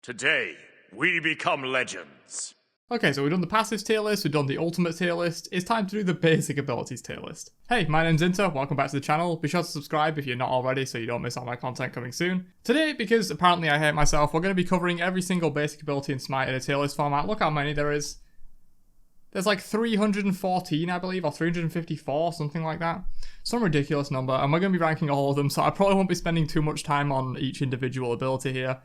Today, we become legends. Okay, so we've done the passives tier list, we've done the ultimate tier list, it's time to do the basic abilities tier list. Hey, my name's Inter, welcome back to the channel, be sure to subscribe if you're not already so you don't miss out on my content coming soon. Today, because apparently I hate myself, we're going to be covering every single basic ability in Smite in a tier list format. Look how many there is. There's like 314, I believe, or 354, something like that. Some ridiculous number, and we're going to be ranking all of them, so I probably won't be spending too much time on each individual ability here.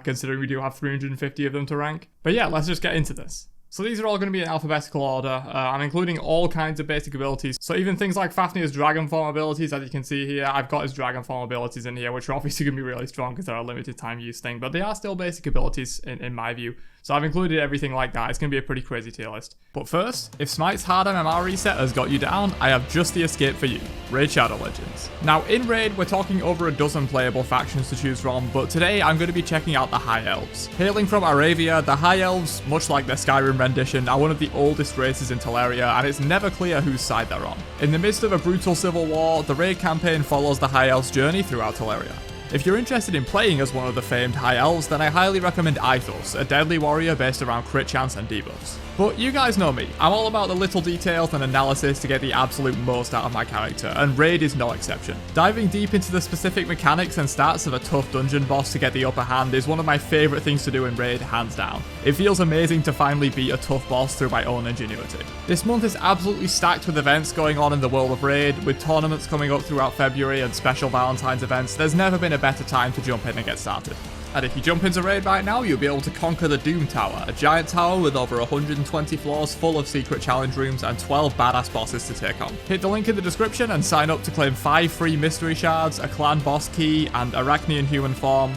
Considering we do have 350 of them to rank. But yeah, let's just get into this. So these are all going to be in alphabetical order. I'm including all kinds of basic abilities. So even things like Fafnir's Dragon Form abilities, as you can see here, I've got his Dragon Form abilities in here, which are obviously going to be really strong because they're a limited time use thing. But they are still basic abilities in my view. So I've included everything like that. It's going to be a pretty crazy tier list. But first, if Smite's hard MMR reset has got you down, I have just the escape for you. Raid Shadow Legends. Now in Raid, we're talking over a dozen playable factions to choose from, but today I'm going to be checking out the High Elves. Hailing from Aravia, the High Elves, much like their Skyrim rendition, are one of the oldest races in Teleria, and it's never clear whose side they're on. In the midst of a brutal civil war, the Raid campaign follows the High Elves' journey throughout Teleria. If you're interested in playing as one of the famed High Elves, then I highly recommend Ithos, a deadly warrior based around crit chance and debuffs. But you guys know me, I'm all about the little details and analysis to get the absolute most out of my character, and Raid is no exception. Diving deep into the specific mechanics and stats of a tough dungeon boss to get the upper hand is one of my favourite things to do in Raid, hands down. It feels amazing to finally beat a tough boss through my own ingenuity. This month is absolutely stacked with events going on in the world of Raid, with tournaments coming up throughout February and special Valentine's events. There's never been a better time to jump in and get started. And if you jump into Raid right now, you'll be able to conquer the Doom Tower, a giant tower with over 120 floors full of secret challenge rooms and 12 badass bosses to take on. Hit the link in the description and sign up to claim 5 free mystery shards, a clan boss key, and Arachnean human form.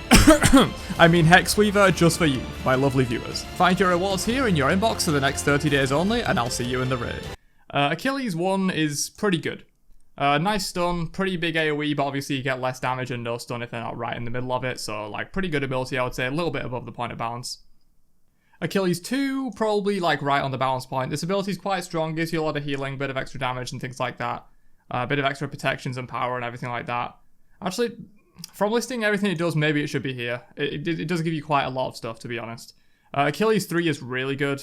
I mean Hexweaver just for you, my lovely viewers. Find your rewards here in your inbox for the next 30 days only, and I'll see you in the Raid. Achilles 1 is pretty good. Nice stun, pretty big AoE, but obviously you get less damage and no stun if they're not right in the middle of it, so like pretty good ability I would say, a little bit above the point of balance. Achilles 2, probably like right on the balance point. This ability is quite strong, gives you a lot of healing, bit of extra damage and things like that. A bit of extra protections and power and everything like that. Actually, from listing everything it does, maybe it should be here. It does give you quite a lot of stuff, to be honest. Achilles 3 is really good.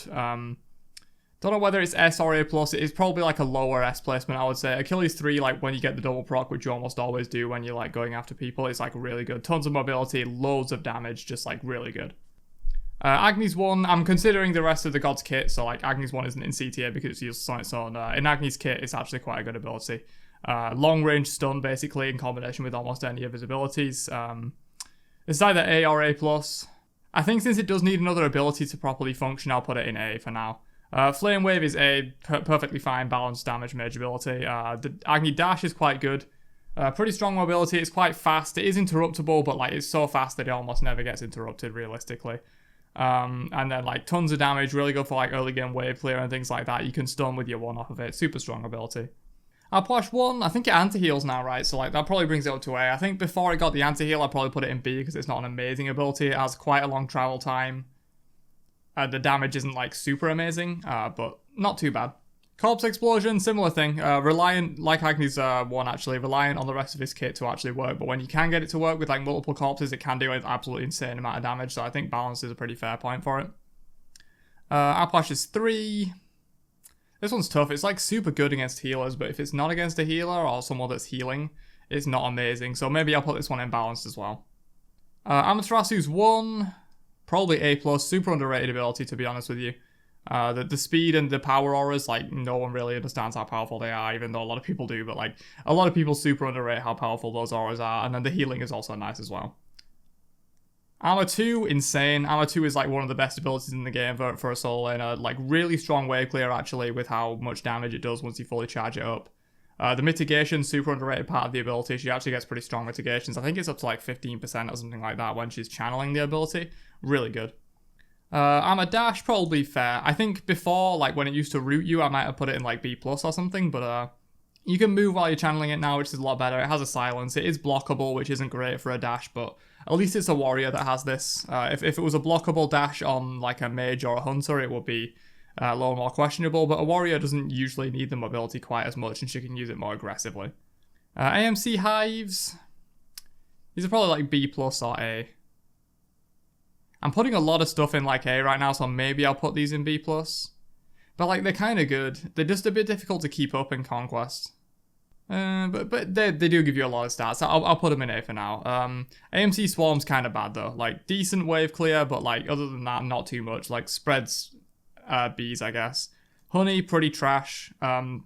Don't know whether it's S or A+, it is probably like a lower S placement, I would say. Achilles 3, like when you get the double proc, which you almost always do when you're like going after people, it's like really good. Tons of mobility, loads of damage, just like really good. Agnes 1, I'm considering the rest of the God's kit, so like Agnes 1 isn't in C tier because it's useless on its own. In Agnes kit, it's actually quite a good ability. Long range stun basically in combination with almost any of his abilities. It's either A or A+. I think since it does need another ability to properly function, I'll put it in A for now. Flame Wave is a perfectly fine balanced damage mage ability. The Agony Dash is quite good. Pretty strong mobility, it's quite fast. It is interruptible, but like it's so fast that it almost never gets interrupted realistically. And then like tons of damage, really good for like early game wave clear and things like that. You can stun with your one off of it, super strong ability. Aposh 1, I think it anti-heals now, right? So like that probably brings it up to A. I think before it got the anti-heal, I'd probably put it in B because it's not an amazing ability. It has quite a long travel time. The damage isn't like super amazing, but not too bad. Corpse Explosion, similar thing. Reliant, like Agnes 1 actually, reliant on the rest of his kit to actually work. But when you can get it to work with like multiple corpses, it can do an absolutely insane amount of damage. So I think balance is a pretty fair point for it. Aposh is 3. This one's tough. It's like super good against healers, but if it's not against a healer or someone that's healing, it's not amazing. So maybe I'll put this one in balanced as well. Amaterasu's 1. Probably A+, super underrated ability to be honest with you. The speed and the power auras, like no one really understands how powerful they are, even though a lot of people do, but like a lot of people super underrate how powerful those auras are, and then the healing is also nice as well. Armor 2, insane. Armor 2 is like one of the best abilities in the game for a solo laner, like really strong wave clear actually with how much damage it does once you fully charge it up. The mitigation, super underrated part of the ability. She actually gets pretty strong mitigations. I think it's up to like 15% or something like that when she's channeling the ability. Really good. Agony Dash, probably fair. I think before, like when it used to root you, I might have put it in like B+ or something, but you can move while you're channeling it now, which is a lot better. It has a silence. It is blockable, which isn't great for a dash, but at least it's a warrior that has this. If it was a blockable dash on like a mage or a hunter, it would be a little more questionable, but a warrior doesn't usually need the mobility quite as much, and she can use it more aggressively. AMC Hives, these are probably like B+ or A. I'm putting a lot of stuff in like A right now, so maybe I'll put these in B+. But like, they're kind of good. They're just a bit difficult to keep up in Conquest. But they do give you a lot of stats. I'll put them in A for now. AMC Swarm's kind of bad though. Like, decent wave clear, but like, other than that, not too much. Like, spreads bees, I guess. Honey, pretty trash.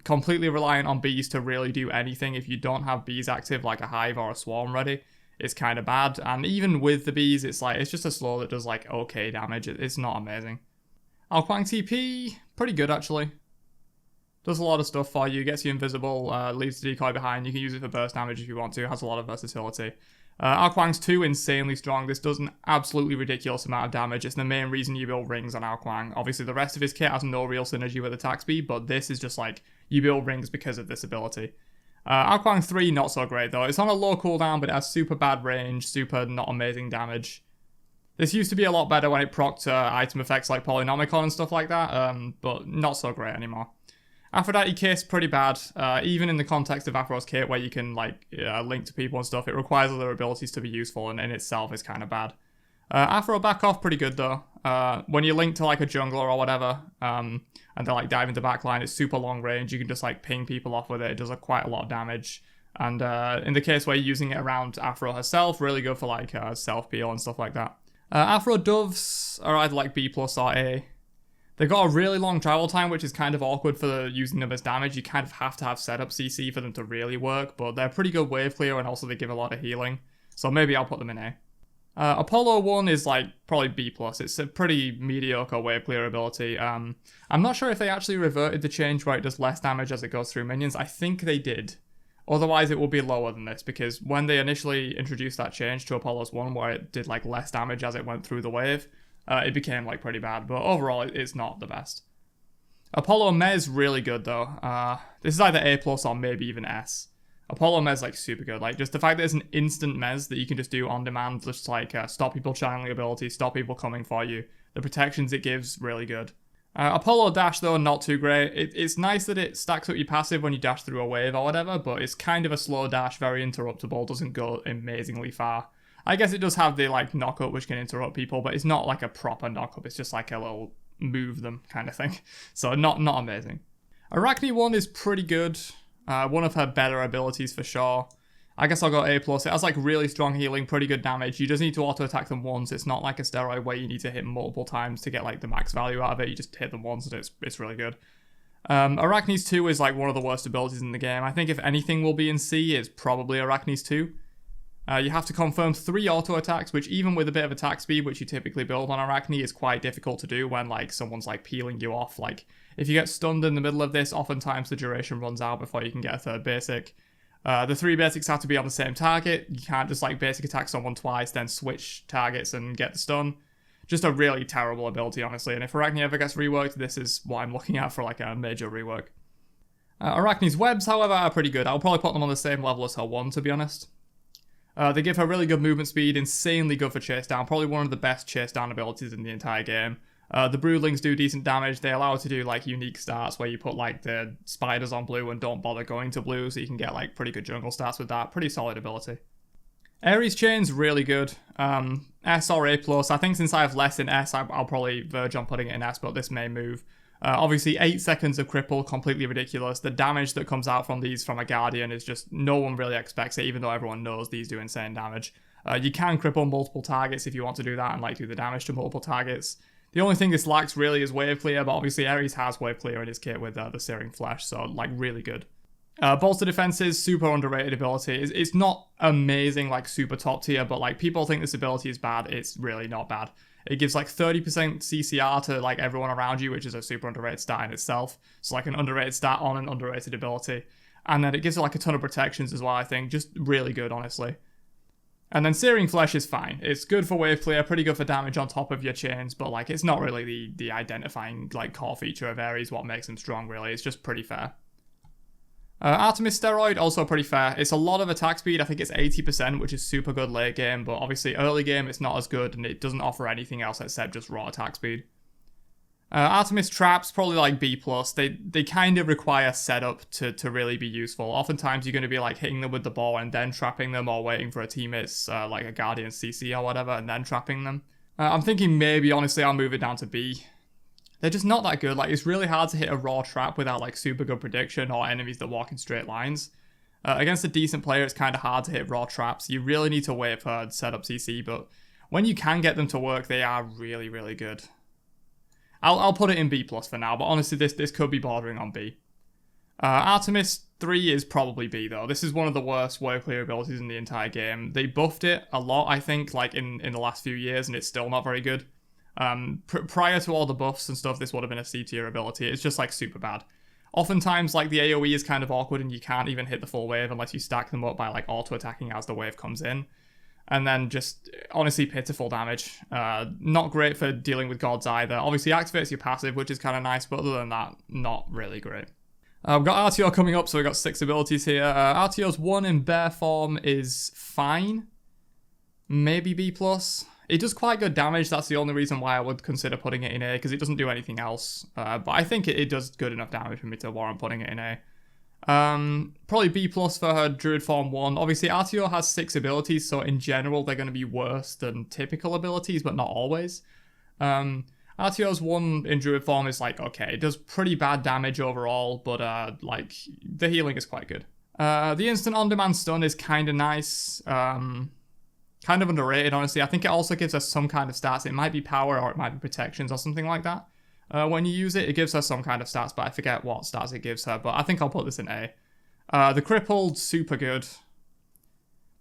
Completely reliant on bees to really do anything. If you don't have bees active, like a hive or a swarm ready, it's kind of bad. And even with the bees, it's just a slow that does like okay damage. It's not amazing. Aquan TP, pretty good actually. Does a lot of stuff for you, gets you invisible, leaves the decoy behind. You can use it for burst damage if you want to, has a lot of versatility. Aquan's 2, insanely strong. This does an absolutely ridiculous amount of damage. It's the main reason you build rings on Aquan. Obviously, the rest of his kit has no real synergy with attack speed, but this is just like, you build rings because of this ability. Aquan 3, not so great though. It's on a low cooldown, but it has super bad range, super not amazing damage. This used to be a lot better when it procced item effects like Polynomicon and stuff like that, but not so great anymore. Aphrodite Kiss, pretty bad. Even in the context of Aphro's kit, where you can like link to people and stuff, it requires other abilities to be useful, and in itself is kind of bad. Aphro back off, pretty good though. When you link to like a jungler or whatever, and they're like diving the backline, it's super long range. You can just like ping people off with it. It does quite a lot of damage. And in the case where you're using it around Aphro herself, really good for like self peel and stuff like that. Aphro Doves are either like B+ or A. They've got a really long travel time, which is kind of awkward for using them as damage. You kind of have to have setup CC for them to really work, but they're pretty good wave clear, and also they give a lot of healing. So maybe I'll put them in A. Apollo 1 is like probably B+. It's a pretty mediocre wave clear ability. I'm not sure if they actually reverted the change where it does less damage as it goes through minions. I think they did. Otherwise, it will be lower than this, because when they initially introduced that change to Apollo's 1, where it did like less damage as it went through the wave, it became like pretty bad, but overall it's not the best. Apollo Mez, really good though. This is either A+ or maybe even S. Apollo Mez like super good. Like just the fact that it's an instant Mez that you can just do on demand, just like stop people channeling abilities, stop people coming for you. The protections it gives, really good. Apollo Dash though, not too great. It's nice that it stacks up your passive when you dash through a wave or whatever, but it's kind of a slow dash, very interruptible, doesn't go amazingly far. I guess it does have the like knock-up which can interrupt people, but it's not like a proper knock-up, it's just like a little move them kind of thing. So not amazing. Arachne 1 is pretty good. One of her better abilities for sure. I guess I'll go A+. It has like really strong healing, pretty good damage. You just need to auto-attack them once. It's not like a steroid where you need to hit multiple times to get like the max value out of it. You just hit them once and it's really good. Arachne's 2 is like one of the worst abilities in the game. I think if anything will be in C, it's probably Arachne's 2. You have to confirm 3 auto attacks, which even with a bit of attack speed, which you typically build on Arachne, is quite difficult to do when like someone's like peeling you off. Like if you get stunned in the middle of this, oftentimes the duration runs out before you can get a third basic. The 3 basics have to be on the same target. You can't just like basic attack someone twice, then switch targets and get the stun. Just a really terrible ability, honestly. And if Arachne ever gets reworked, this is what I'm looking at for like a major rework. Arachne's webs, however, are pretty good. I'll probably put them on the same level as her 1, to be honest. They give her really good movement speed, insanely good for chase down, probably one of the best chase down abilities in the entire game. The broodlings do decent damage. They allow her to do like unique stats where you put like the spiders on blue and don't bother going to blue, so you can get like pretty good jungle stats with that. Pretty solid ability. Ares chain's really good. S or A+. I think since I have less in S, I'll probably verge on putting it in S, but this may move. Obviously 8 seconds of cripple, completely ridiculous. The damage that comes out from these from a guardian is just, no one really expects it, even though everyone knows these do insane damage. You can cripple multiple targets if you want to do that and like do the damage to multiple targets. The only thing this lacks really is wave clear, but obviously Ares has wave clear in his kit with the Searing Flesh, so like really good. Bolster defenses, super underrated ability. It's not amazing, like super top tier, but like people think this ability is bad. It's really not bad. It gives like 30% CCR to like everyone around you, which is a super underrated stat in itself. So like an underrated stat on an underrated ability. And then it gives it like a ton of protections as well, I think. Just really good, honestly. And then Searing Flesh is fine. It's good for wave clear, pretty good for damage on top of your chains, but like it's not really the identifying like core feature of Ares, what makes him strong really. It's just pretty fair. Artemis Steroid, also pretty fair. It's a lot of attack speed. I think it's 80%, which is super good late game, but obviously early game it's not as good, and it doesn't offer anything else except just raw attack speed. Artemis Traps, probably like B+. They kind of require setup to really be useful. Oftentimes you're going to be like hitting them with the ball and then trapping them, or waiting for a teammate's like a Guardian CC or whatever, and then trapping them. I'm thinking maybe, honestly, I'll move it down to B. They're just not that good. Like, it's really hard to hit a raw trap without, like, super good prediction or enemies that walk in straight lines. Against a decent player, it's kind of hard to hit raw traps. You really need to wait for setup CC, but when you can get them to work, they are really, really good. I'll put it in B+ for now, but honestly, this could be bordering on B. Artemis 3 is probably B, though. This is one of the worst wave clear abilities in the entire game. They buffed it a lot, I think, like, in the last few years, and it's still not very good. Prior to all the buffs and stuff, this would have been a C tier ability. It's just, like, super bad. Oftentimes, like, the AoE is kind of awkward and you can't even hit the full wave unless you stack them up by, like, auto-attacking as the wave comes in. And then just, honestly, pitiful damage. Not great for dealing with gods either. Obviously, activates your passive, which is kind of nice, but other than that, not really great. We've got RTO coming up, so we've got 6 abilities here. RTO's 1 in bear form is fine. Maybe B+. It does quite good damage. That's the only reason why I would consider putting it in A, because it doesn't do anything else. But I think it does good enough damage for me to warrant putting it in A. Probably B+ for her Druid Form 1. Obviously, RTO has 6 abilities, so in general, they're going to be worse than typical abilities, but not always. RTO's 1 in Druid Form is, like, okay. It does pretty bad damage overall, but, like, the healing is quite good. The instant on-demand stun is kind of nice. Kind of underrated, honestly. I think it also gives us some kind of stats. It might be power or it might be protections or something like that. When you use it, it gives her some kind of stats, but I forget what stats it gives her. But I think I'll put this in A. The crippled, super good.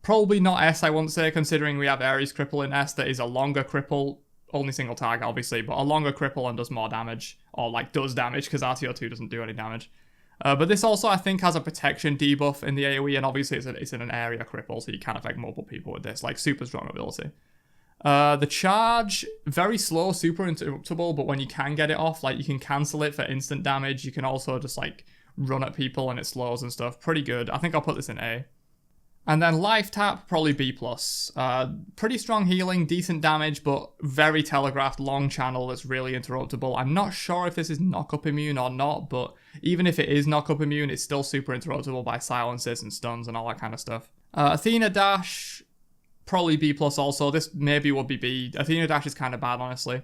Probably not S, I won't say, considering we have Ares cripple in S that is a longer cripple. Only single target, obviously, but a longer cripple and does more damage. Or, like, does damage, because RTO2 doesn't do any damage. But this also, I think, has a protection debuff in the AoE, and obviously it's in an area cripple, so you can affect multiple people with this. Like, super strong ability. The charge, very slow, super interruptible, but when you can get it off, like, you can cancel it for instant damage. You can also just, like, run at people and it slows and stuff. Pretty good. I think I'll put this in A. And then life tap, probably B+. Pretty strong healing, decent damage, but very telegraphed, long channel that's really interruptible. I'm not sure if this is knock-up immune or not, but even if it is knock-up immune, it's still super interruptible by silences and stuns and all that kind of stuff. Athena Dash, probably B+ also. This maybe would be B. Athena Dash is kind of bad, honestly.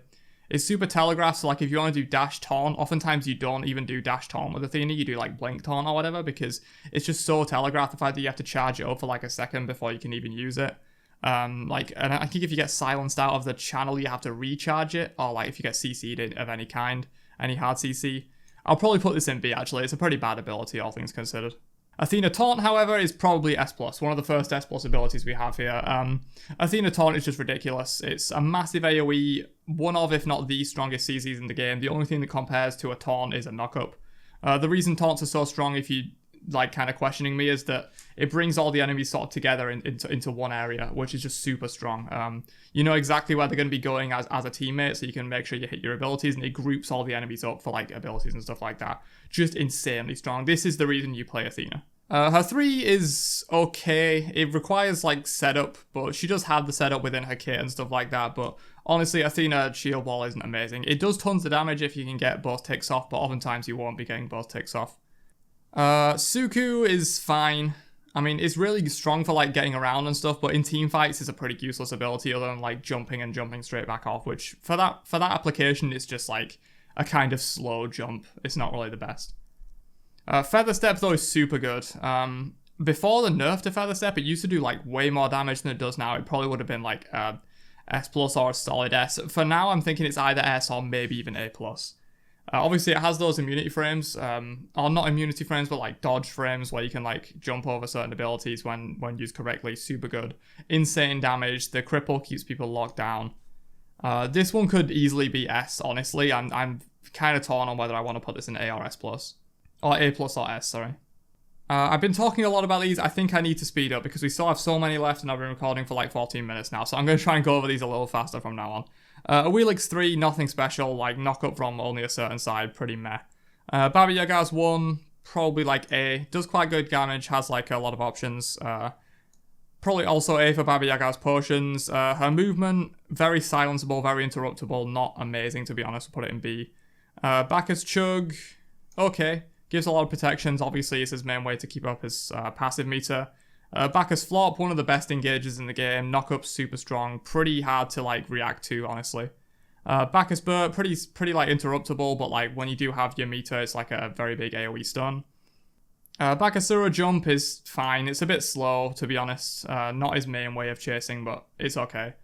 It's super telegraphed, so like if you want to do Dash Taunt, oftentimes you don't even do Dash Taunt with Athena, you do like Blink Taunt or whatever, because it's just so telegraphed, the fact that you have to charge it up for like a second before you can even use it. And I think if you get silenced out of the channel, you have to recharge it, or like if you get CC'd of any kind, any hard CC. I'll probably put this in B, actually. It's a pretty bad ability, all things considered. Athena Taunt, however, is probably S+, one of the first S+ abilities we have here. Athena Taunt is just ridiculous. It's a massive AoE, one of, if not the strongest CCs in the game. The only thing that compares to a Taunt is a knockup. The reason Taunts are so strong, if you like kind of questioning me, is that it brings all the enemies sort of together into one area, which is just super strong. You know exactly where they're going to be going as a teammate, so you can make sure you hit your abilities, and it groups all the enemies up for like abilities and stuff like that. Just insanely strong. This is the reason you play Athena. Her 3 is okay. It requires like setup, but she does have the setup within her kit and stuff like that. But honestly, Athena Shield Wall isn't amazing. It does tons of damage if you can get both ticks off, but oftentimes you won't be getting both ticks off. Suku is fine. I mean, it's really strong for like getting around and stuff, but in team fights it's a pretty useless ability other than like jumping straight back off, which for that application it's just like a kind of slow jump. It's not really the best. Feather Step though is super good. Before the nerf to Feather Step, it used to do like way more damage than it does now. It probably would have been like S+ or a solid S. For now, I'm thinking it's either S or maybe even A+. Obviously, it has those immunity frames, or not immunity frames, but like dodge frames where you can like jump over certain abilities when used correctly. Super good. Insane damage. The cripple keeps people locked down. This one could easily be S, honestly. I'm kind of torn on whether I want to put this in A or S+. Or A+ or S, sorry. I've been talking a lot about these. I think I need to speed up because we still have so many left and I've been recording for like 14 minutes now. So I'm going to try and go over these a little faster from now on. Awilix 3, nothing special, like knock up from only a certain side, pretty meh. Baba Yaga's 1, probably like A, does quite good damage, has like a lot of options. Probably also A for Baba Yaga's potions. Her movement, very silenceable, very interruptible, not amazing to be honest, we'll put it in B. Bacchus Chug, okay, gives a lot of protections, obviously it's his main way to keep up his passive meter. Bacchus Flop, one of the best engagers in the game. Knock-up's super strong, pretty hard to like react to, honestly. Bacchus Burp, pretty like interruptible, but like when you do have your meter, it's like a very big AoE stun. Bacchusura Jump is fine. It's a bit slow, to be honest. Not his main way of chasing, but it's okay.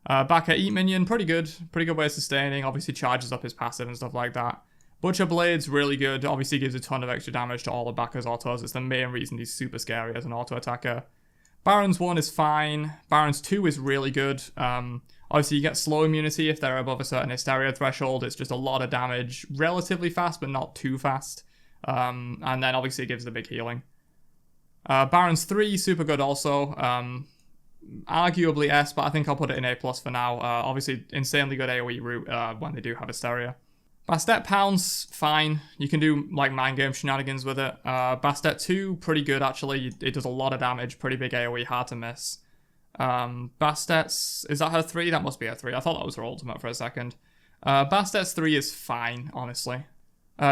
Baccha Eat Minion, pretty good way of sustaining. Obviously charges up his passive and stuff like that. Butcher Blade's really good. Obviously gives a ton of extra damage to all of Baccha's autos. It's the main reason he's super scary as an auto attacker. Baron's 1 is fine. Baron's 2 is really good. Obviously you get slow immunity if they're above a certain hysteria threshold. It's just a lot of damage. Relatively fast, but not too fast. And then obviously it gives the big healing. Baron's 3, super good also. Arguably S, but I think I'll put it in A+ for now. Obviously insanely good AoE route when they do have hysteria. Bastet Pounce, fine. You can do like mind game shenanigans with it. Bastet 2, pretty good actually. It does a lot of damage, pretty big AoE, hard to miss. Bastet's, is that her 3? That must be her 3. I thought that was her ultimate for a second. Bastet's 3 is fine, honestly.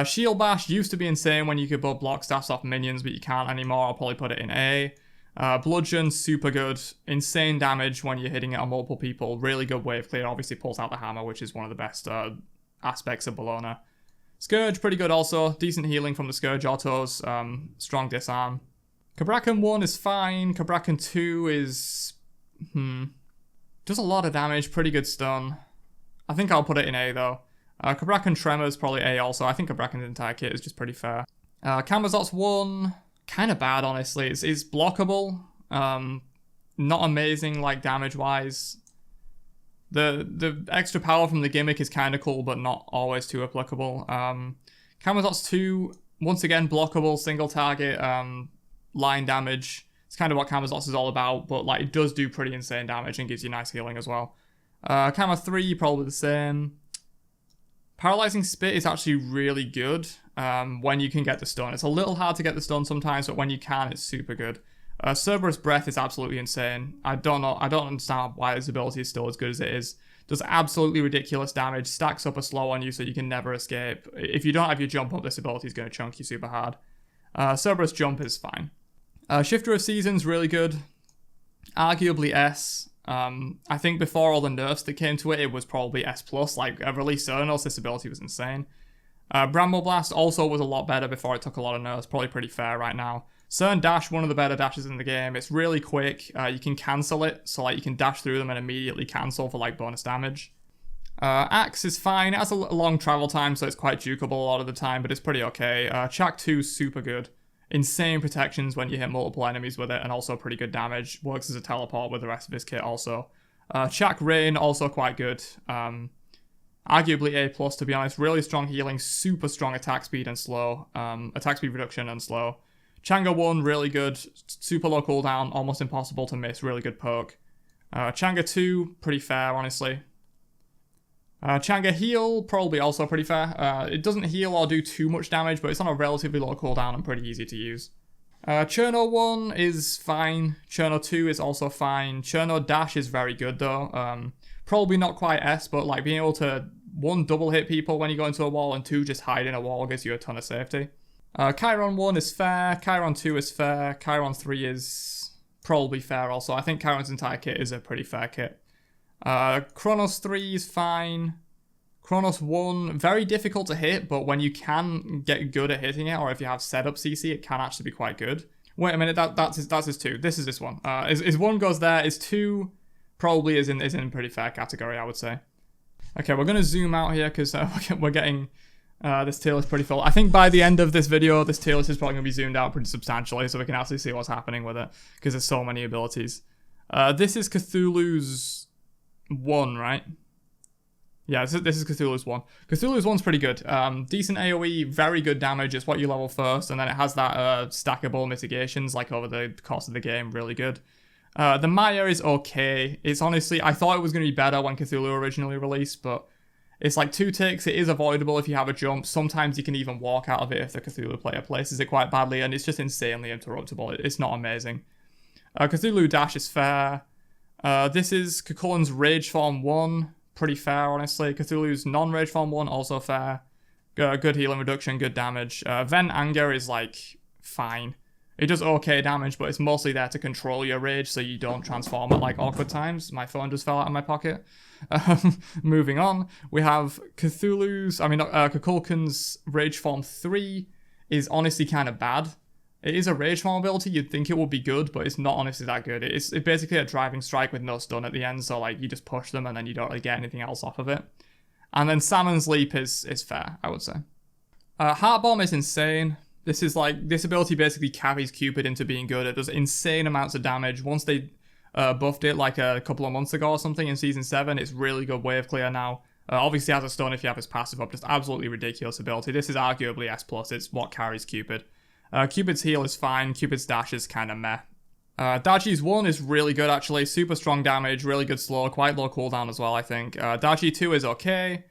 Shield Bash used to be insane when you could both block staffs off minions, but you can't anymore. I'll probably put it in A. Bludgeon, super good. Insane damage when you're hitting it on multiple people. Really good wave clear. Obviously pulls out the hammer, which is one of the best aspects of Bologna. Scourge, pretty good also. Decent healing from the Scourge autos. Strong disarm. Cabrakan 1 is fine. Cabrakan 2 is... does a lot of damage. Pretty good stun. I think I'll put it in A though. Cabrakan Tremors, probably A also. I think Cabrakan's entire kit is just pretty fair. Camazot's 1, kind of bad honestly. It's blockable. Not amazing like damage-wise. The extra power from the gimmick is kind of cool, but not always too applicable. Camazot's 2, once again, blockable, single target, line damage. It's kind of what Camazot's is all about, but like it does do pretty insane damage and gives you nice healing as well. Kama 3, probably the same. Paralyzing Spit is actually really good when you can get the stun. It's a little hard to get the stun sometimes, but when you can, it's super good. Cerberus Breath is absolutely insane. I don't understand why this ability is still as good as it is. Does absolutely ridiculous damage, stacks up a slow on you so you can never escape. If you don't have your jump up, this ability is going to chunk you super hard. Cerberus Jump is fine. Shifter of Seasons, really good. Arguably S. I think before all the nerfs that came to it, it was probably S+. Like, release Cernos, this ability was insane. Bramble Blast also was a lot better before it took a lot of nerfs. Probably pretty fair right now. Cern Dash, one of the better dashes in the game. It's really quick. You can cancel it, so like you can dash through them and immediately cancel for like bonus damage. Axe is fine. It has a long travel time, so it's quite jukeable a lot of the time, but it's pretty okay. Chak 2 is super good. Insane protections when you hit multiple enemies with it, and also pretty good damage. Works as a teleport with the rest of his kit also. Chak Rain, also quite good. Arguably A+, to be honest. Really strong healing, super strong attack speed and slow. Attack speed reduction and slow. Changa 1, really good. Super low cooldown, almost impossible to miss. Really good poke. Changa 2, pretty fair, honestly. Changa Heal, probably also pretty fair. It doesn't heal or do too much damage, but it's on a relatively low cooldown and pretty easy to use. Cherno 1 is fine. Cherno 2 is also fine. Cherno Dash is very good though. Probably not quite S, but like being able to 1, double hit people when you go into a wall, and 2, just hide in a wall gives you a ton of safety. Chiron 1 is fair. Chiron 2 is fair. Chiron 3 is probably fair also. I think Chiron's entire kit is a pretty fair kit. Chronos 3 is fine. Chronos 1, very difficult to hit, but when you can get good at hitting it, or if you have setup CC, it can actually be quite good. Wait a minute, that's his 2. This is this one. His 1 goes there. His 2 probably is in pretty fair category, I would say. Okay, we're gonna zoom out here because we're getting this tier list pretty full. I think by the end of this video, this tier list is probably gonna be zoomed out pretty substantially, so we can actually see what's happening with it because there's so many abilities. This is Cthulhu's 1, right? Yeah, this is Cthulhu's 1. Cthulhu's 1's pretty good. Decent AoE, very good damage. It's what you level first, and then it has that stackable mitigations like over the course of the game. Really good. The Maya is okay. It's honestly, I thought it was going to be better when Cthulhu originally released, but it's like 2 ticks. It is avoidable if you have a jump. Sometimes you can even walk out of it if the Cthulhu player places it quite badly, and it's just insanely interruptible. It's not amazing. Cthulhu Dash is fair. This is Cuchulain's Rage Form 1. Pretty fair, honestly. Cthulhu's non-Rage Form 1, also fair. Good healing reduction, good damage. Vent Anger is, like, fine. It does okay damage, but it's mostly there to control your rage so you don't transform at like awkward times. My phone just fell out of my pocket. Moving on, we have Kukulkan's Rage Form 3 is honestly kind of bad. It is a Rage Form ability, you'd think it would be good, but it's not honestly that good. It's basically a driving strike with no stun at the end, so like you just push them and then you don't really get anything else off of it. And then Salmon's Leap is fair, I would say. Heart Bomb is insane. This ability basically carries Cupid into being good. It does insane amounts of damage. Once they buffed it like a couple of months ago or something in Season 7, it's really good wave clear now. Obviously has a stun if you have his passive up, just absolutely ridiculous ability. This is arguably S+, it's what carries Cupid. Cupid's heal is fine, Cupid's dash is kind of meh. Daji's 1 is really good actually, super strong damage, really good slow, quite low cooldown as well I think. Daji 2 is okay.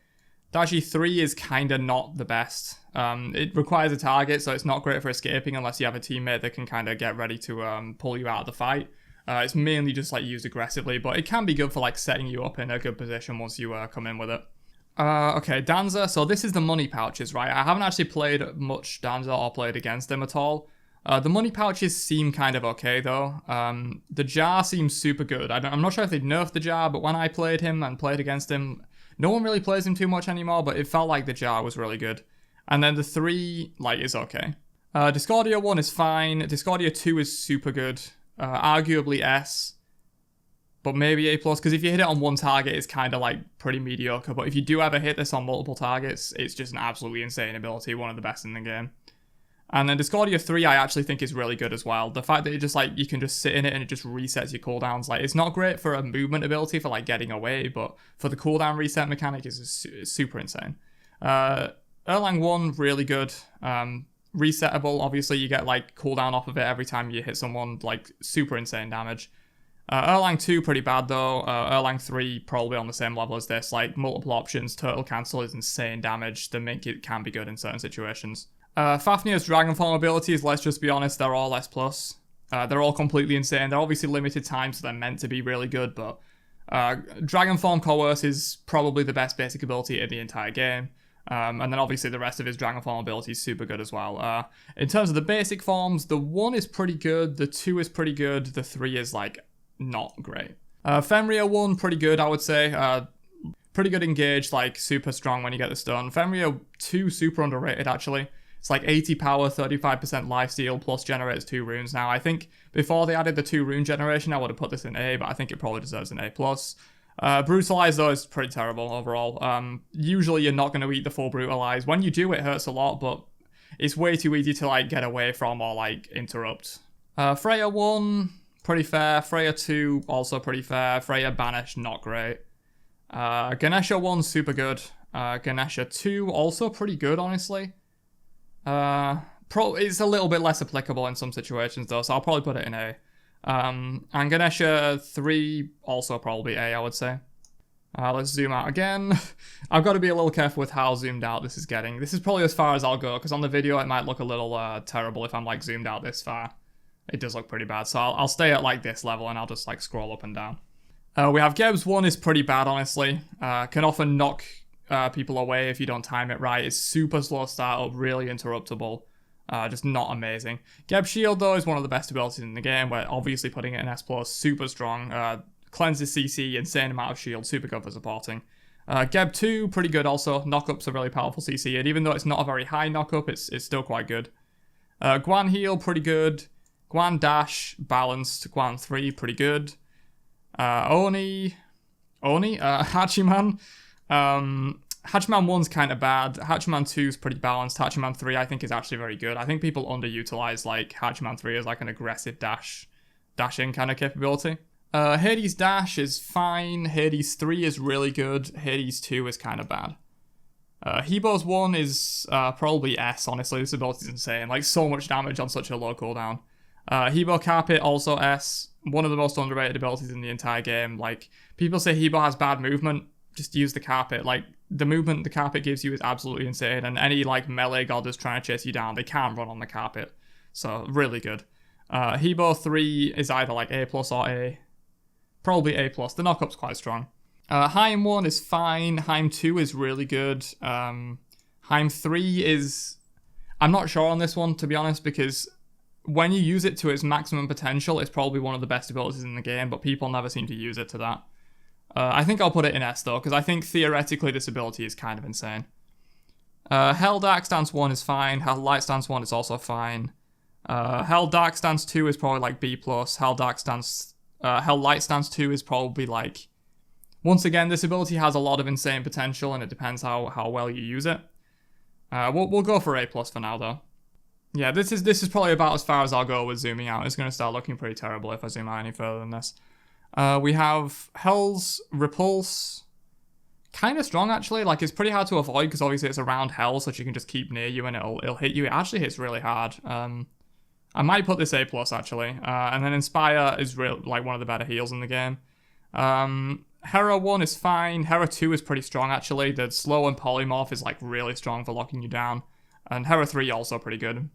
Daji 3 is kind of not the best. It requires a target, so it's not great for escaping unless you have a teammate that can kind of get ready to pull you out of the fight. It's mainly just like used aggressively, but it can be good for like setting you up in a good position once you come in with it. Okay, Danza. So this is the money pouches, right? I haven't actually played much Danza or played against him at all. The money pouches seem kind of okay though. The jar seems super good. I'm not sure if they'd nerfed the jar, but when I played him and played against him, no one really plays him too much anymore, but it felt like the jar was really good. And then the 3, like, is okay. Discordia 1 is fine. Discordia 2 is super good. Arguably S, but maybe A+, because if you hit it on one target, it's kind of like pretty mediocre. But if you do ever hit this on multiple targets, it's just an absolutely insane ability, one of the best in the game. And then Discordia 3 I actually think is really good as well. The fact that it just like, you can just sit in it and it just resets your cooldowns. Like, it's not great for a movement ability for like getting away, but for the cooldown reset mechanic, it's super insane. Erlang 1, really good. Resettable, obviously you get like cooldown off of it every time you hit someone, like super insane damage. Erlang 2 pretty bad though. Erlang 3 probably on the same level as this, like multiple options, turtle cancel is insane damage that make it can be good in certain situations. Fafnir's Dragon Form abilities, let's just be honest, they're all S+. They're all completely insane. They're obviously limited time, so they're meant to be really good, but Dragon Form Coerce is probably the best basic ability in the entire game. And then obviously the rest of his Dragon Form ability is super good as well. In terms of the basic forms, the 1 is pretty good, the 2 is pretty good, the 3 is like not great. Fenrir 1, pretty good I would say. Pretty good engaged, like super strong when you get the stun. Fenrir 2, super underrated actually. It's like 80 power, 35% lifesteal, plus generates 2 runes. Now I think before they added the 2 rune generation, I would have put this in A, but I think it probably deserves an A+. Brutalize though is pretty terrible overall. Usually you're not going to eat the full Brutalize. When you do, it hurts a lot, but it's way too easy to like get away from or like interrupt. Freya 1, pretty fair. Freya 2, also pretty fair. Freya Banish, not great. Ganesha 1, super good. Ganesha 2, also pretty good, honestly. It's a little bit less applicable in some situations though, so I'll probably put it in A. And Ganesha 3, also probably A, I would say. Let's zoom out again. I've got to be a little careful with how zoomed out this is getting. This is probably as far as I'll go, because on the video it might look a little terrible if I'm like zoomed out this far. It does look pretty bad, so I'll stay at like this level and I'll just like scroll up and down. We have Geb's 1 is pretty bad, honestly. Can often knock people away if you don't time it right. It's super slow startup, really interruptible. Just not amazing. Geb Shield though is one of the best abilities in the game. We're obviously putting it in S+, super strong. Cleanses CC, insane amount of shield, super good for supporting. Geb 2, pretty good also. Knockup's a really powerful CC, and even though it's not a very high knockup, it's still quite good. Guan Heal, pretty good. Guan Dash, balanced. Guan 3, pretty good. Hachiman. Hachiman 1's kind of bad. Hachiman 2's pretty balanced. Hachiman 3 I think is actually very good. I think people underutilize like Hachiman 3 as like an aggressive dashing kind of capability. Hades Dash is fine. Hades 3 is really good. Hades 2 is kind of bad. Hebo's 1 is probably S, honestly. This ability is insane. Like, so much damage on such a low cooldown. Hebo Carpet, also S. One of the most underrated abilities in the entire game. Like, people say Hebo has bad movement. Just use the carpet. Like, the movement the carpet gives you is absolutely insane. And any, like, melee god that's trying to chase you down, they can't run on the carpet. So, really good. Hebo 3 is either, like, A+ or A. Probably A+. The knockup's quite strong. Heim 1 is fine. Heim 2 is really good. Heim 3 is... I'm not sure on this one, to be honest, because when you use it to its maximum potential, it's probably one of the best abilities in the game, but people never seem to use it to that. I think I'll put it in S though, because I think theoretically this ability is kind of insane. Hell Dark Stance 1 is fine. Hell Light Stance 1 is also fine. Hell Dark Stance 2 is probably like B+. Hell Light Stance 2 is probably like... Once again, this ability has a lot of insane potential, and it depends how well you use it. We'll go for A+ for now though. Yeah, this is probably about as far as I'll go with zooming out. It's going to start looking pretty terrible if I zoom out any further than this. We have Hell's Repulse. Kind of strong, actually. Like, it's pretty hard to avoid because obviously it's around Hell, so she can just keep near you and it'll hit you. It actually hits really hard. I might put this A+, actually. And then Inspire is like one of the better heals in the game. Hera 1 is fine. Hera 2 is pretty strong, actually. The Slow and Polymorph is, like, really strong for locking you down. And Hera 3 also pretty good.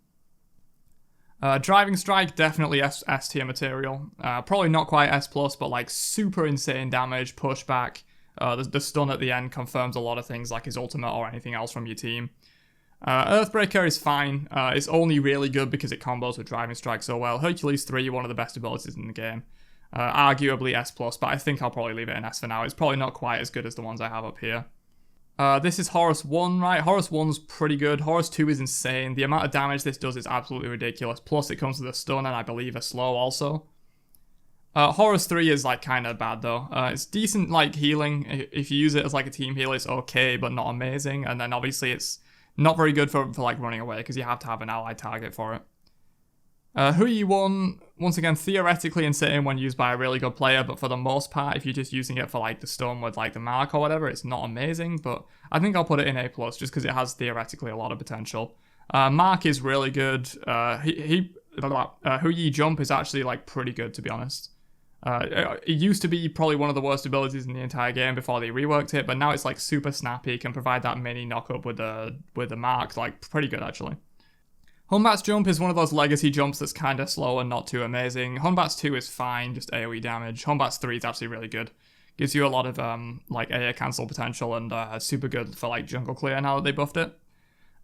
Driving Strike, definitely S tier material. Probably not quite S+, but like super insane damage, pushback. The stun at the end confirms a lot of things like his ultimate or anything else from your team. Earthbreaker is fine. It's only really good because it combos with Driving Strike so well. Hercules 3, one of the best abilities in the game. Arguably S+, but I think I'll probably leave it in S for now. It's probably not quite as good as the ones I have up here. This is Horus 1, right? Horus 1's pretty good. Horus 2 is insane. The amount of damage this does is absolutely ridiculous. Plus, it comes with a stun and I believe a slow also. Horus 3 is, like, kind of bad, though. It's decent, like, healing. If you use it as, like, a team heal, it's okay, but not amazing. And then, obviously, it's not very good for like, running away, because you have to have an allied target for it. Hui 1, once again, theoretically insane when used by a really good player, but for the most part, if you're just using it for, like, the stun with, like, the mark or whatever, it's not amazing, but I think I'll put it in A+, just because it has theoretically a lot of potential. Mark is really good. Hui Jump is actually, like, pretty good, to be honest. It used to be probably one of the worst abilities in the entire game before they reworked it, but now it's, like, super snappy, can provide that mini knock-up with the mark, like, pretty good, actually. Hunbat's Jump is one of those legacy jumps that's kind of slow and not too amazing. Hunbat's 2 is fine, just AoE damage. Hunbat's 3 is actually really good. Gives you a lot of, like, AA cancel potential and super good for, like, jungle clear now that they buffed it.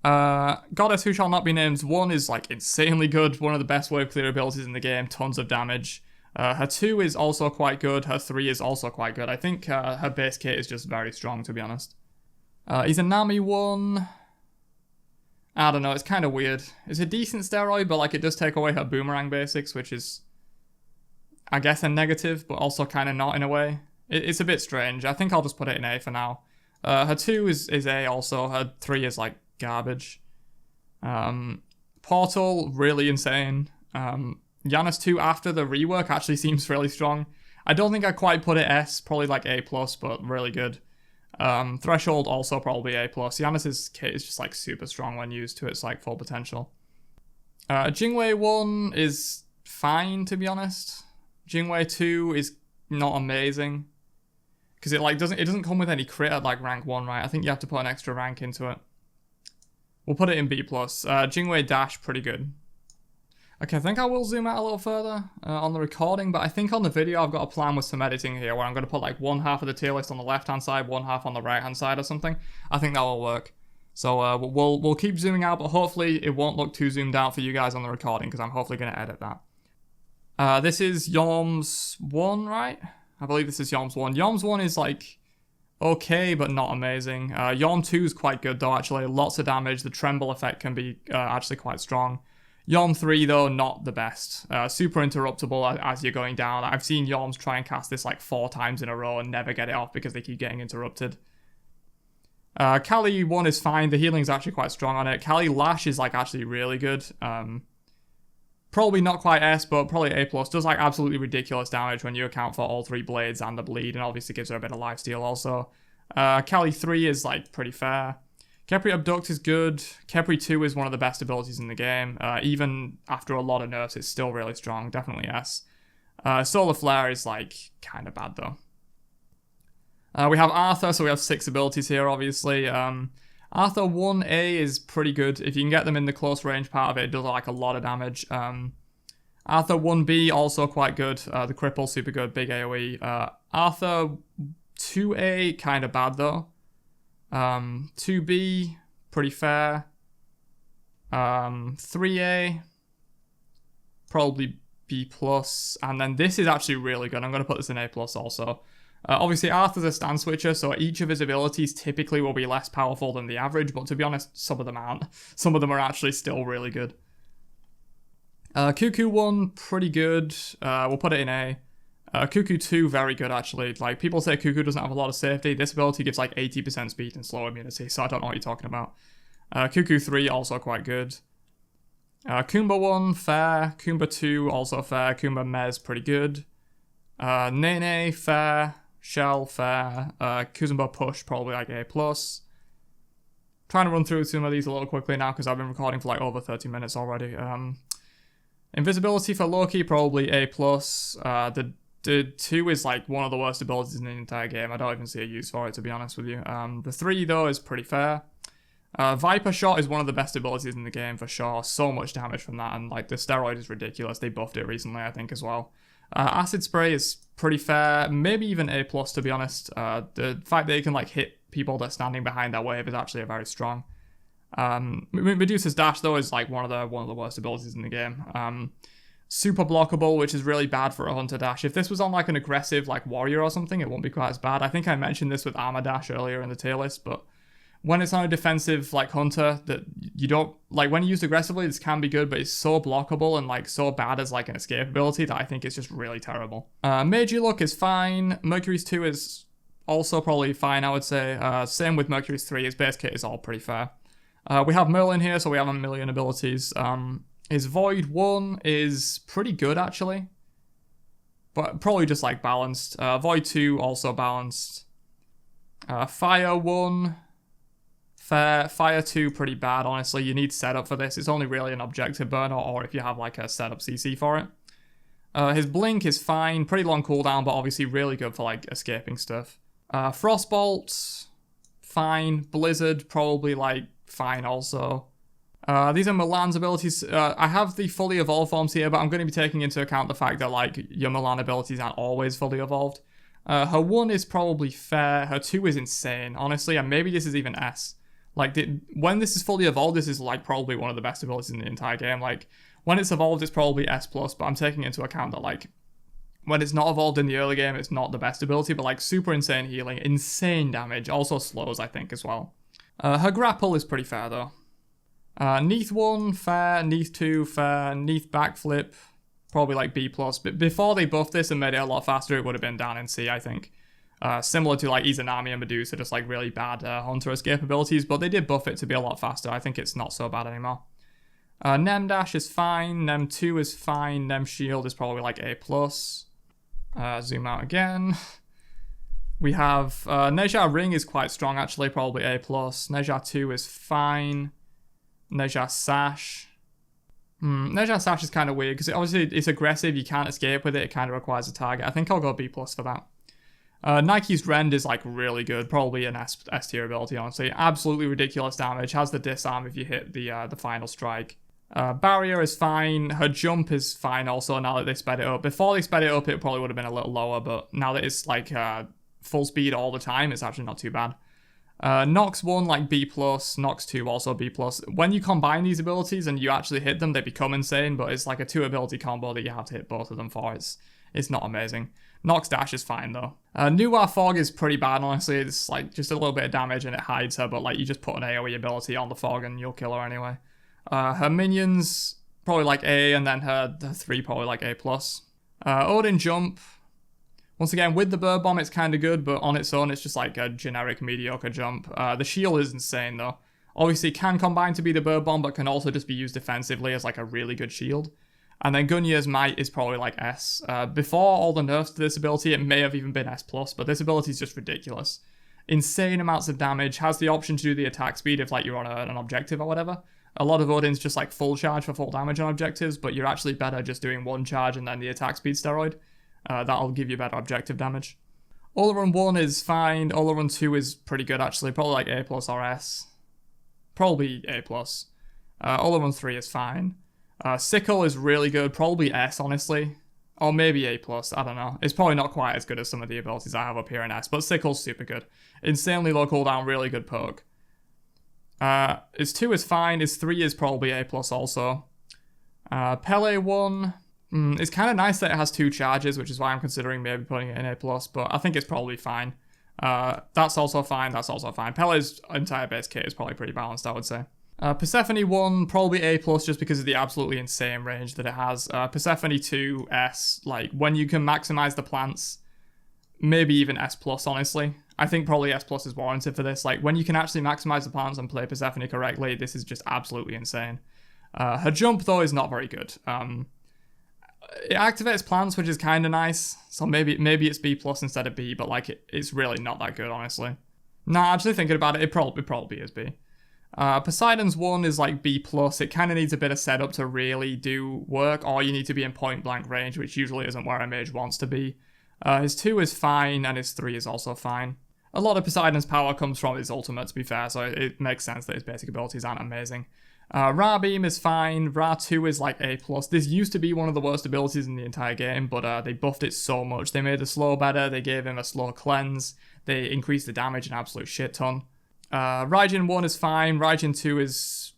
Goddess Who Shall Not Be Named 1 is, like, insanely good. One of the best wave clear abilities in the game. Tons of damage. Her 2 is also quite good. Her 3 is also quite good. I think her base kit is just very strong, to be honest. Izanami 1... I don't know, it's kind of weird. It's a decent steroid, but like it does take away her boomerang basics, which is, I guess, a negative, but also kind of not in a way. It's a bit strange. I think I'll just put it in A for now. Her 2 is A also. Her 3 is like garbage. Portal, really insane. Janus 2 after the rework actually seems really strong. I don't think I'd quite put it S, probably like A+, but really good. Threshold also probably A+. Janus's kit is just like super strong when used to its like full potential. Jingwei 1 is fine, to be honest. Jingwei 2 is not amazing. Because it like doesn't come with any crit at like rank 1, right? I think you have to put an extra rank into it. We'll put it in B+. Jingwei Dash, pretty good. Okay, I think I will zoom out a little further on the recording, but I think on the video I've got a plan with some editing here where I'm going to put like one half of the tier list on the left-hand side, one half on the right-hand side or something. I think that will work. So we'll keep zooming out, but hopefully it won't look too zoomed out for you guys on the recording because I'm hopefully going to edit that. This is Yom's 1, right? I believe this is Yom's 1. Yom's 1 is like okay, but not amazing. Yom 2 is quite good though, actually. Lots of damage. The tremble effect can be actually quite strong. Yom 3, though, not the best. Super interruptible as you're going down. I've seen Yoms try and cast this like 4 times in a row and never get it off because they keep getting interrupted. Kali 1 is fine. The healing's actually quite strong on it. Kali Lash is like actually really good. Probably not quite S, but probably A+. Does like absolutely ridiculous damage when you account for all 3 blades and the bleed, and obviously gives her a bit of lifesteal also. Kali 3 is like pretty fair. Khepri Abduct is good. Khepri 2 is one of the best abilities in the game. Even after a lot of nerfs, it's still really strong. Definitely S. Solar Flare is, like, kind of bad, though. We have Arthur, so we have 6 abilities here, obviously. Arthur 1A is pretty good. If you can get them in the close range part of it, it does, like, a lot of damage. Arthur 1B, also quite good. The Cripple, super good. Big AoE. Arthur 2A, kind of bad, though. 2B, pretty fair. 3A, probably B+, and then this is actually really good. I'm going to put this in A+ also. Obviously, Arthur's a stand switcher, so each of his abilities typically will be less powerful than the average, but to be honest, some of them aren't. Some of them are actually still really good. Cuckoo 1, pretty good. We'll put it in A. Cuckoo 2, very good actually. Like, people say Cuckoo doesn't have a lot of safety. This ability gives like 80% speed and slow immunity, so I don't know what you're talking about. Cuckoo 3, also quite good. Kumba 1, fair. Kumba 2, also fair. Kumba Mez, pretty good. Nene, fair. Shell, fair. Kuzumba Push, probably like A+. Trying to run through some of these a little quickly now because I've been recording for like over 30 minutes already. Invisibility for Loki, probably A+. The 2 is like one of the worst abilities in the entire game. I don't even see a use for it, to be honest with you. The 3, though, is pretty fair. Viper Shot is one of the best abilities in the game for sure. So much damage from that, and like the steroid is ridiculous. They buffed it recently, I think, as well. Acid Spray is pretty fair, maybe even A+, to be honest. The fact that it can like hit people that are standing behind that wave is actually very strong. Medusa's Dash, though, is like one of the worst abilities in the game. Super blockable, which is really bad for a Hunter Dash. If this was on like an aggressive like warrior or something, it won't be quite as bad. I think I mentioned this with Armor Dash earlier in the tier list, but when it's on a defensive like Hunter, that you don't like, when used aggressively, this can be good, but it's so blockable and like so bad as like an escape ability that I think it's just really terrible. Magi Luck is fine. Mercury's 2 is also probably fine, I would say. Same with Mercury's 3. His base kit is all pretty fair. We have Merlin here, so we have a million abilities. His Void 1 is pretty good, actually. But probably just, like, balanced. Void 2, also balanced. Fire 1, fair. Fire 2, pretty bad, honestly. You need setup for this. It's only really an objective burner, or if you have, like, a setup CC for it. His Blink is fine. Pretty long cooldown, but obviously really good for, like, escaping stuff. Frostbolt, fine. Blizzard, probably, like, fine also. These are Milan's abilities. I have the fully evolved forms here, but I'm going to be taking into account the fact that like your Milan abilities aren't always fully evolved. Her 1 is probably fair. Her 2 is insane, honestly, and maybe this is even S. Like, when this is fully evolved, this is like probably one of the best abilities in the entire game. Like, when it's evolved, it's probably S+, but I'm taking into account that like when it's not evolved in the early game, it's not the best ability, but like super insane healing, insane damage, also slows, I think, as well. Her grapple is pretty fair though. Neath 1, fair. Neath 2, fair. Neath backflip, probably like B+. But before they buffed this and made it a lot faster, it would have been down in C, I think. Similar to like Izanami and Medusa, just like really bad Hunter escape abilities, but they did buff it to be a lot faster. I think it's not so bad anymore. Nem Dash is fine. Nem 2 is fine. Nem Shield is probably like A+. Zoom out again. We have Neja Ring is quite strong actually, probably A+. Neja 2 is fine. Neja Sash. Neja Sash is kind of weird because obviously it's aggressive, you can't escape with it, it kind of requires a target. I think I'll go B+ for that. Nike's Rend is like really good, probably an S tier ability, honestly. Absolutely ridiculous damage, has the disarm if you hit the final strike. Barrier is fine, her jump is fine also now that they sped it up. Before they sped it up, it probably would have been a little lower, but now that it's like full speed all the time, it's actually not too bad. Nox 1 like B+, Nox 2 also B+. When you combine these abilities and you actually hit them, they become insane, but it's like a 2 ability combo that you have to hit both of them for. It's not amazing. Nox Dash is fine though. Nuwa Fog is pretty bad, honestly. It's like just a little bit of damage and it hides her, but like you just put an AoE ability on the Fog and you'll kill her anyway. Her minions, probably like A, and then her 3 probably like A+. Odin Jump. Once again, with the Bird Bomb, it's kind of good, but on its own, it's just like a generic mediocre jump. The shield is insane, though. Obviously, can combine to be the Bird Bomb, but can also just be used defensively as like a really good shield. And then Gunnyr's Might is probably like S. Before all the nerfs to this ability, it may have even been S+, but this ability is just ridiculous. Insane amounts of damage, has the option to do the attack speed if like you're on an objective or whatever. A lot of Odin's just like full charge for full damage on objectives, but you're actually better just doing 1 charge and then the attack speed steroid. That'll give you better objective damage. Oleron 1 is fine. Oleron 2 is pretty good actually. Probably like A+ or S. Probably A+. Oleron 3 is fine. Sickle is really good. Probably S, honestly. Or maybe A+. I don't know. It's probably not quite as good as some of the abilities I have up here in S, but Sickle's super good. Insanely low cooldown, really good poke. His 2 is fine. His 3 is probably A+ also. Pele 1, it's kind of nice that it has 2 charges, which is why I'm considering maybe putting it in A+, but I think it's probably fine. That's also fine, that's also fine. Pele's entire base kit is probably pretty balanced, I would say. Persephone 1, probably A+, just because of the absolutely insane range that it has. Persephone 2, S, like, when you can maximize the plants, maybe even S+, honestly. I think probably S+ is warranted for this. Like, when you can actually maximize the plants and play Persephone correctly, this is just absolutely insane. Her jump, though, is not very good. It activates plants, which is kind of nice, so maybe it's B+ instead of B, but, like, it's really not that good, honestly. Nah, actually thinking about it, it probably is B. Poseidon's 1 is like B+, it kind of needs a bit of setup to really do work, or you need to be in point blank range, which usually isn't where a mage wants to be. His 2 is fine, and his 3 is also fine. A lot of Poseidon's power comes from his ultimate, to be fair, so it makes sense that his basic abilities aren't amazing. Ra Beam is fine, Ra 2 is like A+. This used to be one of the worst abilities in the entire game, but they buffed it so much. They made the slow better, they gave him a slow cleanse, they increased the damage an absolute shit ton. Raijin 1 is fine, Raijin 2 is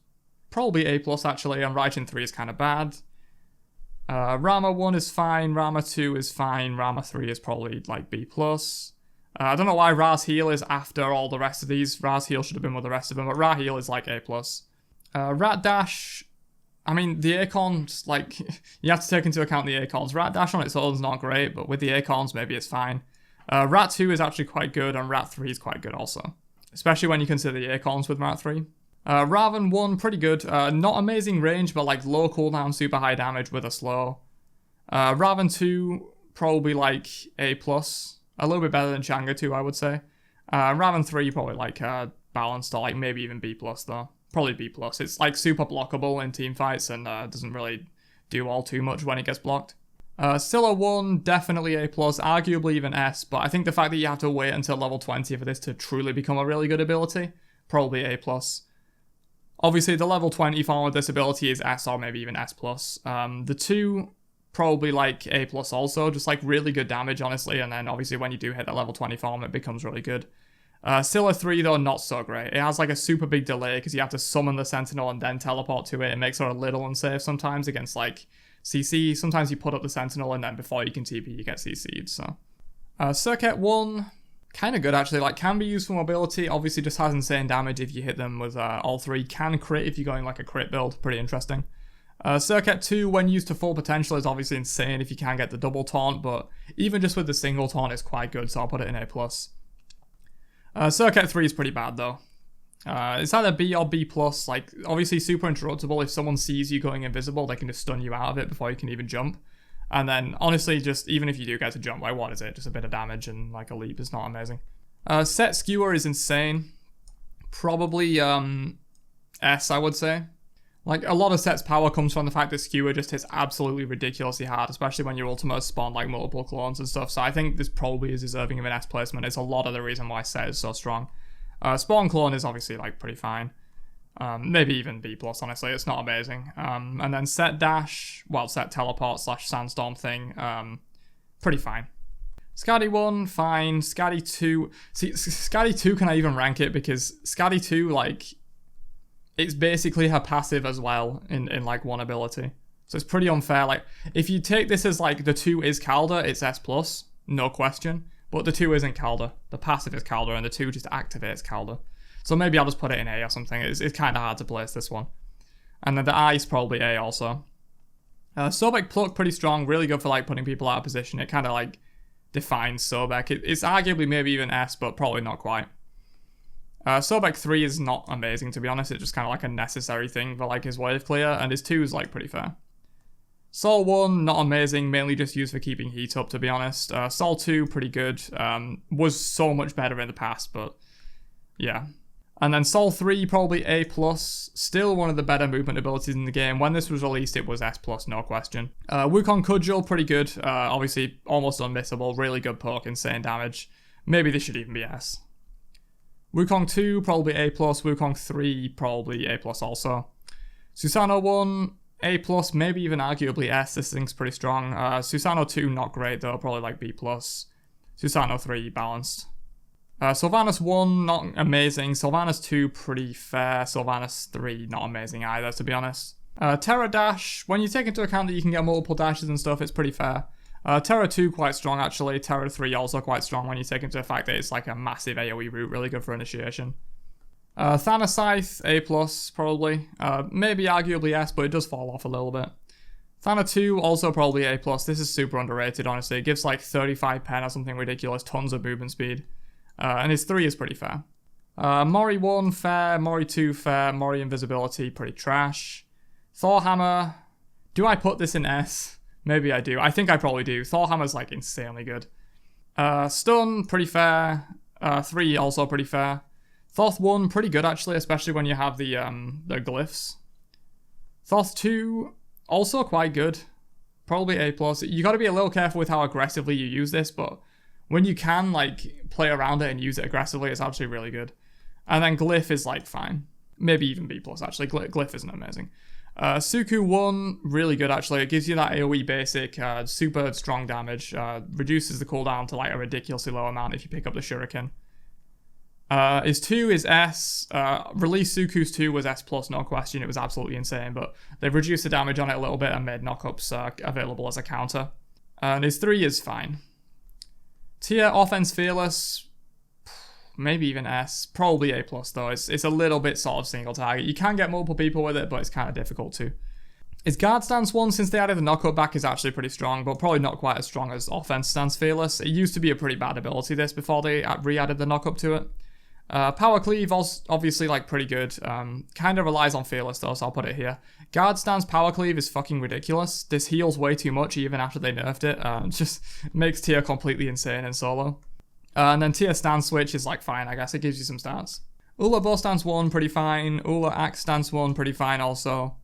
probably A+, actually, and Raijin 3 is kind of bad. Rama 1 is fine, Rama 2 is fine, Rama 3 is probably like B+. I don't know why Ra's heal is after all the rest of these. Ra's heal should have been with the rest of them, but Ra heal is like A+. Rat Dash, I mean, the Acorns, like, you have to take into account the Acorns. Rat Dash on its own is not great, but with the Acorns, maybe it's fine. Rat 2 is actually quite good, and Rat 3 is quite good also. Especially when you consider the Acorns with Rat 3. Raven 1, pretty good. Not amazing range, but like low cooldown, super high damage with a slow. Raven 2, probably like A+. A little bit better than Changa 2, I would say. Raven 3, probably like balanced, or like maybe even B+, though. Probably B+. It's like super blockable in team fights and doesn't really do all too much when it gets blocked. Scylla 1, definitely A+, arguably even S, but I think the fact that you have to wait until level 20 for this to truly become a really good ability, probably A+. Obviously, the level 20 form of this ability is S or maybe even S+. The 2, probably like A+ also, just like really good damage, honestly, and then obviously when you do hit the level 20 form, it becomes really good. Scylla 3, though, not so great. It has like a super big delay because you have to summon the Sentinel and then teleport to it. It makes her a little unsafe sometimes against like CC. Sometimes you put up the Sentinel and then before you can TP, you get CC'd, so. Circuit 1, kind of good actually, like can be used for mobility, obviously just has insane damage if you hit them with all 3, can crit if you're going like a crit build, pretty interesting. Circuit 2, when used to full potential, is obviously insane if you can get the double taunt, but even just with the single taunt it's quite good, so I'll put it in A+. Circuit 3 is pretty bad though. It's either B or B+, like obviously super interruptible. If someone sees you going invisible, they can just stun you out of it before you can even jump. And then honestly, just even if you do get to jump, like what is it? Just a bit of damage and like a leap is not amazing. Set Skewer is insane. Probably S, I would say. Like a lot of Set's power comes from the fact that Skewer just hits absolutely ridiculously hard, especially when your ultimates spawn like multiple clones and stuff. So I think this probably is deserving of an S placement. It's a lot of the reason why Set is so strong. Spawn clone is obviously like pretty fine. Maybe even B+, honestly, it's not amazing. And then Set Dash, well, Set Teleport / Sandstorm thing, pretty fine. Scatty 1, fine. Scatty 2, see, Scatty 2, can I even rank it? Because Scatty 2, like, it's basically her passive as well in like one ability. So it's pretty unfair. Like, if you take this as like the 2 is Calder, it's S+, no question. But the 2 isn't Calder. The passive is Calder, and the 2 just activates Calder. So maybe I'll just put it in A or something. It's kind of hard to place this one. And then the I is probably A also. Sobek Pluck, pretty strong. Really good for like putting people out of position. It kind of like defines Sobek. It's arguably maybe even S, but probably not quite. Sobek 3 is not amazing, to be honest. It's just kind of like a necessary thing for like his wave clear. And his 2 is like pretty fair. Sol 1, not amazing, mainly just used for keeping heat up, to be honest. Sol 2, pretty good. Was so much better in the past, but yeah. And then Sol 3, probably A+. Still one of the better movement abilities in the game. When this was released, it was S+, no question. Wukong Cudgel, pretty good. Obviously, almost unmissable. Really good poke, insane damage. Maybe this should even be S. Wukong 2, probably A+. Wukong 3, probably A+, also. Susanoo 1... A+, maybe even arguably S. This thing's pretty strong. Susanoo 2, not great though, probably like B+. Susanoo 3, balanced. Sylvanas 1, not amazing. Sylvanas 2, pretty fair. Sylvanas 3, not amazing either, to be honest. Terra Dash, when you take into account that you can get multiple dashes and stuff, it's pretty fair. Terra 2 quite strong actually, Terra 3 also quite strong when you take into the fact that it's like a massive AoE route, really good for initiation. Athena Scythe, A+, probably. Maybe arguably S, but it does fall off a little bit. Athena 2, also probably A+. This is super underrated, honestly. It gives like 35 pen or something ridiculous, tons of movement speed. And his 3 is pretty fair. Mori 1, fair. Mori 2, fair. Mori Invisibility, pretty trash. Thor Hammer. Do I put this in S? Maybe I do. I think I probably do. Thor Hammer's like insanely good. Stun, pretty fair. 3, also pretty fair. Thoth 1, pretty good actually, especially when you have the glyphs. Thoth 2, also quite good. Probably A+. You gotta be a little careful with how aggressively you use this, but when you can like play around it and use it aggressively, it's actually really good. And then Glyph is like fine. Maybe even B+, actually. Glyph isn't amazing. Suku 1, really good actually. It gives you that AoE basic, super strong damage. Reduces the cooldown to like a ridiculously low amount if you pick up the Shuriken. His 2 is S. Release Suku's 2 was S+, no question. It was absolutely insane, but they've reduced the damage on it a little bit and made knockups available as a counter. And his 3 is fine. Tier Offense Fearless, maybe even S. Probably A+, though. It's a little bit sort of single target. You can get multiple people with it, but it's kind of difficult too. His Guard Stance 1, since they added the knockup back, is actually pretty strong, but probably not quite as strong as Offense Stance Fearless. It used to be a pretty bad ability, this, before they re-added the knockup to it. Power Cleave, obviously, like, pretty good. Kind of relies on Fearless, though, so I'll put it here. Guard Stance Power Cleave is fucking ridiculous. This heals way too much, even after they nerfed it. Just makes Tier completely insane in solo. And then Tier Stance Switch is, like, fine, I guess. It gives you some stats. Ula Bow Stance 1, pretty fine. Ula Axe Stance 1, pretty fine, also.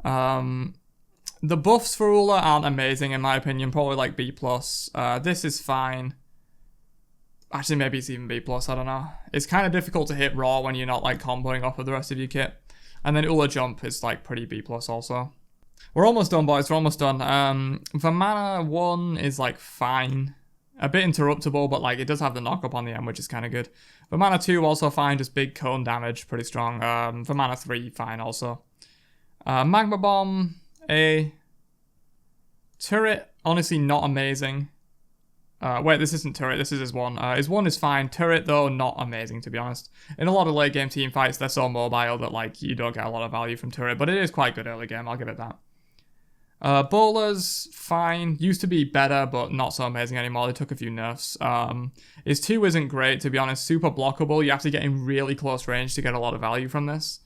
The buffs for Ula aren't amazing, in my opinion. Probably, like, B+. This is fine. Actually, maybe it's even B+, I don't know. It's kind of difficult to hit raw when you're not, like, comboing off of the rest of your kit. And then Ula Jump is, like, pretty B+, also. We're almost done, boys. We're almost done. Vamana 1 is, like, fine. A bit interruptible, but, like, it does have the knock-up on the end, which is kind of good. Vamana 2, also fine. Just big cone damage. Pretty strong. Vamana 3, fine, also. Magma Bomb, A. Turret, honestly, not amazing. Wait, this isn't Turret, this is his 1. His 1 is fine. Turret, though, not amazing, to be honest. In a lot of late game team fights, they're so mobile that, like, you don't get a lot of value from Turret, but it is quite good early game, I'll give it that. Bowlers, fine. Used to be better, but not so amazing anymore. They took a few nerfs. His 2 isn't great, to be honest. Super blockable. You have to get in really close range to get a lot of value from this.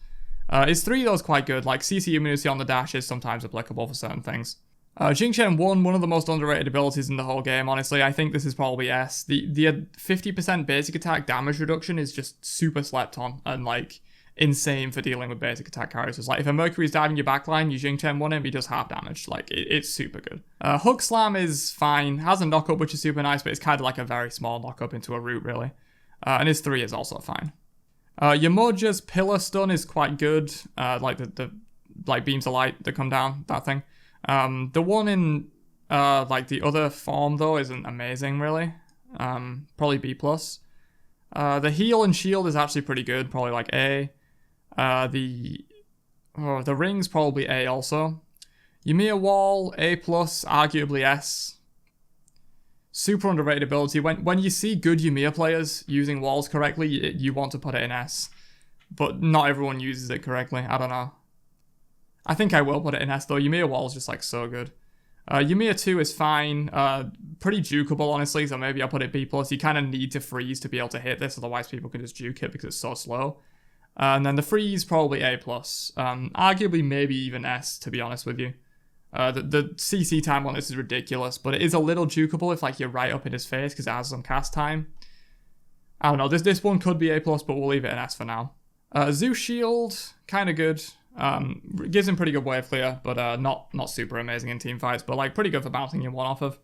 His 3, though, is quite good. Like, CC immunity on the dash is sometimes applicable for certain things. Jingchen 1, one of the most underrated abilities in the whole game, honestly. I think this is probably S. The 50% basic attack damage reduction is just super slept on and, like, insane for dealing with basic attack characters. Like, if a Mercury's diving your backline, you Jingchen 1 him, he does half damage. Like, it's super good. Hook Slam is fine. Has a knockup, which is super nice, but it's kind of like a very small knockup into a root, really. And his 3 is also fine. Yamoja's Pillar Stun is quite good. Like, the beams of light that come down, that thing. The one in, like, the other form, though, isn't amazing, really. Probably B+. The heal and shield is actually pretty good, probably, like, A. The ring's probably A, also. Ymir Wall, A+, arguably S. Super underrated ability. When you see good Ymir players using walls correctly, you want to put it in S. But not everyone uses it correctly, I don't know. I think I will put it in S, though. Ymir Wall is just, like, so good. Ymir 2 is fine. Pretty jukeable, honestly, so maybe I'll put it B+. You kind of need to freeze to be able to hit this, otherwise people can just juke it because it's so slow. And then the freeze, probably A+. Arguably, maybe even S, to be honest with you. The CC time on this is ridiculous, but it is a little jukeable if, like, you're right up in his face because it has some cast time. I don't know. This one could be A+, but we'll leave it in S for now. Zeus Shield, kind of good. Gives him pretty good wave clear, but not super amazing in team fights, but, like, pretty good for bouncing your 1 off of.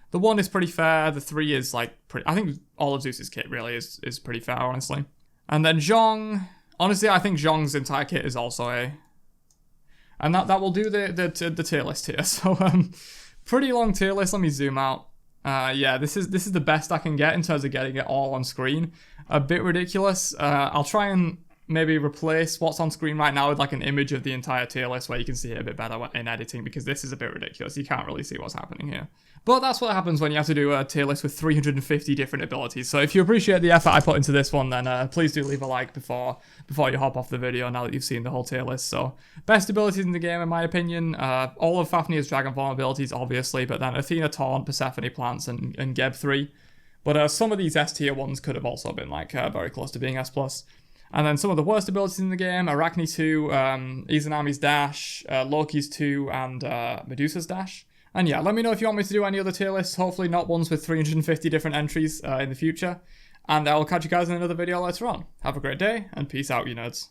The 1 is pretty fair. The 3 is, like, I think all of Zeus's kit really is pretty fair, honestly. And then Zhong, honestly, I think Zhong's entire kit is also A. And that will do the tier list here. So pretty long tier list. Let me zoom out. Yeah, this is the best I can get in terms of getting it all on screen. A bit ridiculous. I'll try and maybe replace what's on screen right now with like an image of the entire tier list where you can see it a bit better in editing, because this is a bit ridiculous. You can't really see what's happening here. But that's what happens when you have to do a tier list with 350 different abilities. So if you appreciate the effort I put into this one, then please do leave a like before you hop off the video now that you've seen the whole tier list. So best abilities in the game, in my opinion, all of Fafnir's Dragon Form abilities, obviously, but then Athena Taunt, Persephone Plants, and Geb 3. But some of these S tier ones could have also been like very close to being S+. And then some of the worst abilities in the game, Arachne 2, Izanami's Dash, Loki's 2, and Medusa's Dash. And yeah, let me know if you want me to do any other tier lists, hopefully not ones with 350 different entries in the future. And I'll catch you guys in another video later on. Have a great day, and peace out, you nerds.